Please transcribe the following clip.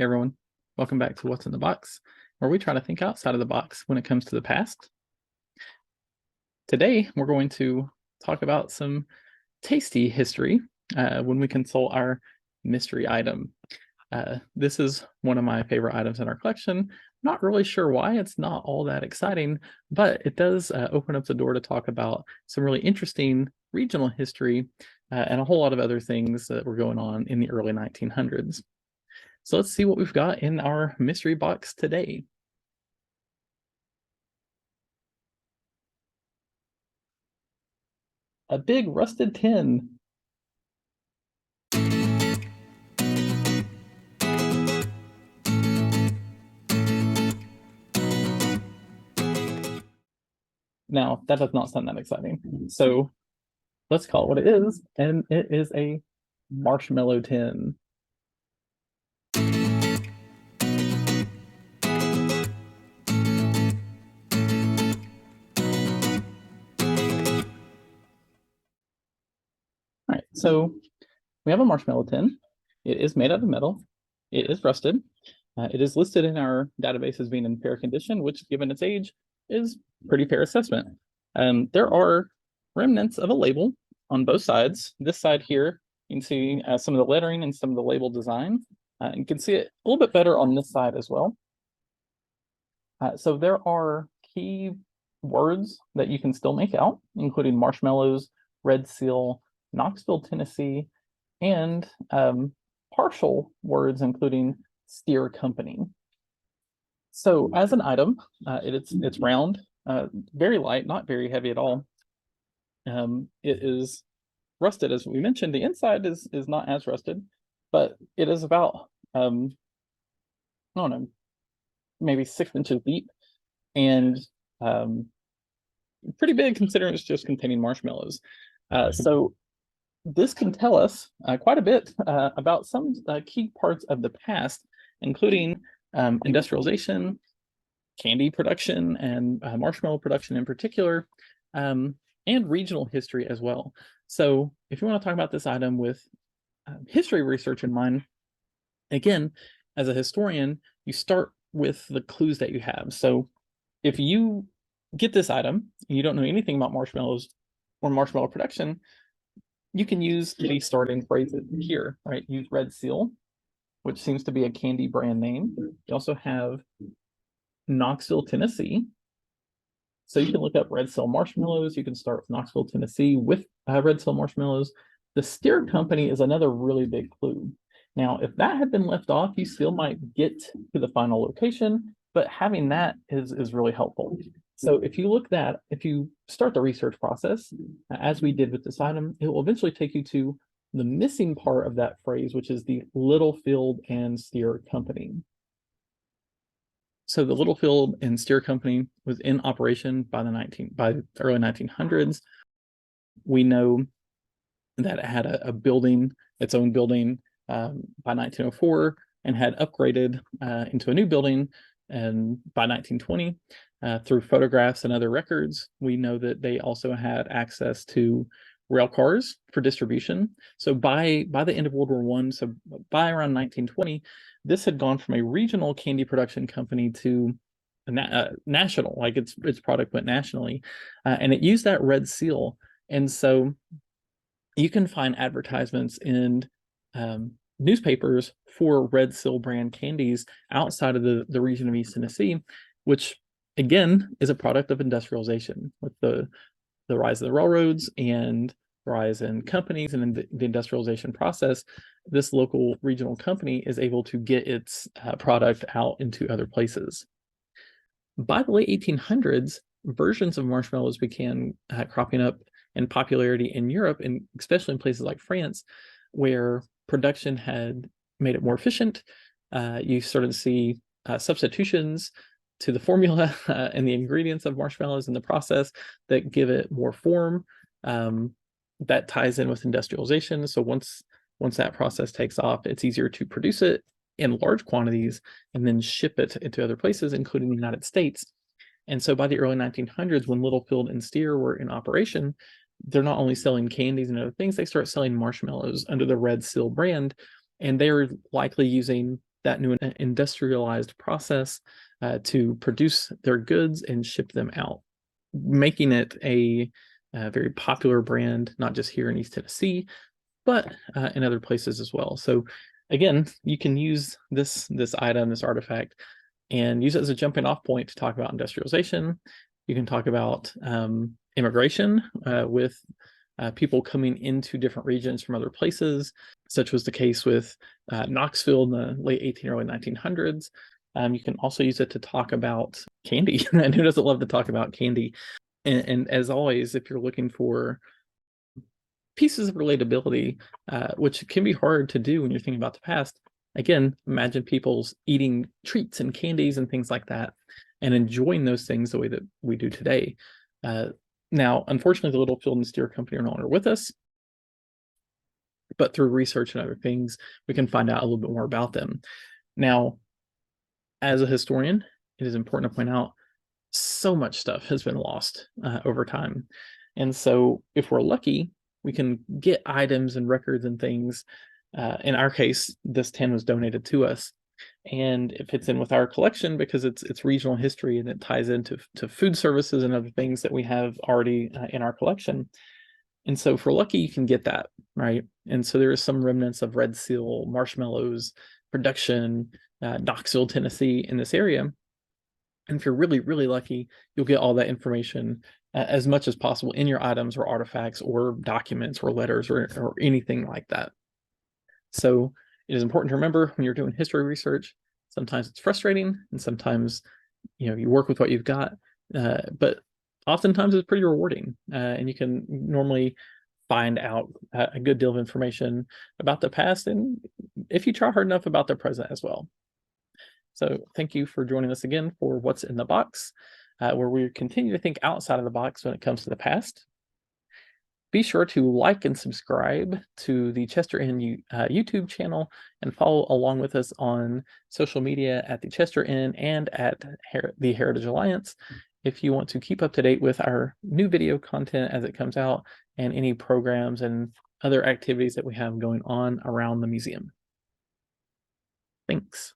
Hey everyone, welcome back to What's in the Box, where we try to think outside of the box when it comes to the past. Today, we're going to talk about some tasty history when we consult our mystery item. This is one of my favorite items in our collection. Not really sure why, it's not all that exciting, but it does open up the door to talk about some really interesting regional history and a whole lot of other things that were going on in the early 1900s. So let's see what we've got in our mystery box today. A big rusted tin. Now, that does not sound that exciting. So let's call it what it is, and it is a marshmallow tin. All right, so we have a marshmallow tin. It is made out of metal. It is rusted. It is listed in our database as being in fair condition, which, given its age, is pretty fair assessment. There are remnants of a label on both sides. This side here, you can see some of the lettering and some of the label design. You can see it a little bit better on this side as well. So there are key words that you can still make out, including marshmallows, red seal, Knoxville, Tennessee, and partial words including Steer Company. So as an item, it's round, very light, not very heavy at all. It is rusted, as we mentioned. The inside is not as rusted, but it is about I don't know, maybe 6 inches deep and pretty big considering it's just containing marshmallows. So this can tell us quite a bit about some key parts of the past, including industrialization, candy production, and marshmallow production in particular, and regional history as well. So if you want to talk about this item with history research in mind, again, as a historian, you start with the clues that you have. So if you get this item and you don't know anything about marshmallows or marshmallow production, you can use the starting phrases here, right? Use Red Seal, which seems to be a candy brand name. You also have Knoxville, Tennessee. So you can look up Red Seal marshmallows. You can start with Knoxville, Tennessee with Red Seal marshmallows. The Steer Company is another really big clue. Now, if that had been left off, you still might get to the final location, but having that is really helpful. So if you start the research process, as we did with this item, it will eventually take you to the missing part of that phrase, which is the Littlefield and Steer Company. So the Littlefield and Steer Company was in operation by the early 1900s. We know that it had a building, its own building, by 1904, and had upgraded into a new building. And by 1920, through photographs and other records, we know that they also had access to rail cars for distribution. So by the end of World War I, so by around 1920, this had gone from a regional candy production company to national, like its product went nationally, and it used that Red Seal. And so you can find advertisements in newspapers for Red Seal brand candies outside of the region of East Tennessee, which again is a product of industrialization with the rise of the railroads and rise in companies and in the industrialization process. This local regional company is able to get its product out into other places. By the late 1800s, versions of marshmallows began cropping up in popularity in Europe, and especially in places like France, where production had made it more efficient. You started to see substitutions to the formula and the ingredients of marshmallows in the process that give it more form. That ties in with industrialization. So once that process takes off, it's easier to produce it in large quantities and then ship it into other places, including the United States. And so by the early 1900s, when Littlefield and Steer were in operation, they're not only selling candies and other things, they start selling marshmallows under the Red Seal brand. And they're likely using that new industrialized process to produce their goods and ship them out, making it a very popular brand, not just here in East Tennessee, but in other places as well. So again, you can use this item, this artifact, and use it as a jumping off point to talk about industrialization. You can talk about immigration with people coming into different regions from other places, such was the case with Knoxville in the late 1800s, early 1900s. You can also use it to talk about candy. And who doesn't love to talk about candy? And as always, if you're looking for pieces of relatability, which can be hard to do when you're thinking about the past, again, imagine people's eating treats and candies and things like that and enjoying those things the way that we do today. Now, unfortunately, the Littlefield and Steer Company are no longer with us, but through research and other things, we can find out a little bit more about them. Now, as a historian, it is important to point out so much stuff has been lost over time. And so if we're lucky, we can get items and records and things. In our case, this tin was donated to us, and it fits in with our collection because it's regional history and it ties into food services and other things that we have already in our collection. And so if we're lucky, you can get that, right? And so there are some remnants of Red Seal, marshmallows, production, Knoxville, Tennessee in this area. And if you're really, really lucky, you'll get all that information as much as possible in your items or artifacts or documents or letters or anything like that. So it is important to remember when you're doing history research, sometimes it's frustrating and sometimes, you work with what you've got, but oftentimes it's pretty rewarding, and you can normally find out a good deal of information about the past, and if you try hard enough, about the present as well. So thank you for joining us again for What's in the Box, where we continue to think outside of the box when it comes to the past. Be sure to like and subscribe to the Chester Inn YouTube channel and follow along with us on social media at the Chester Inn and at the Heritage Alliance if you want to keep up to date with our new video content as it comes out and any programs and other activities that we have going on around the museum. Thanks.